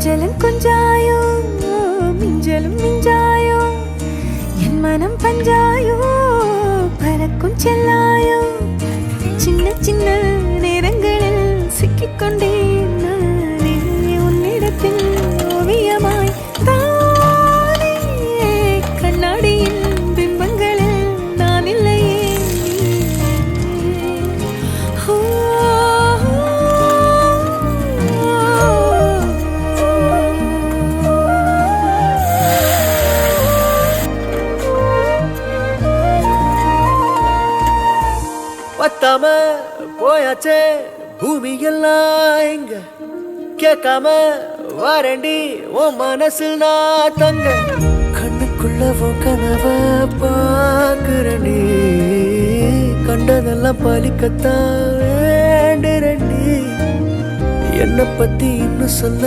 கொஞ்சலும் கொஞ்சாயோ மிஞ்சலும் மிஞ்சாயோ என் மனம் பஞ்சாயோ பறக்கும் செல்லாயோ சின்ன சின்ன நேரங்களில் சிக்கிக்கொண்டேன் நானே உன்னிடத்தில் ஓவியமாய் தானே கண்ணாடியின் பிம்பங்களில் நான் இல்லையே பத்தாம போயாச்சே பூமி எல்லாம் இங்க கேட்காம வாரண்டி உன் மனசில் நான் தங்க கண்ணுக்குள்ள உன் கனவ பாக்குறண்டி கண்டதெல்லாம் பலிக்கத்தான் வேண்டுறண்டி என்னை பத்தி இன்னும் சொல்ல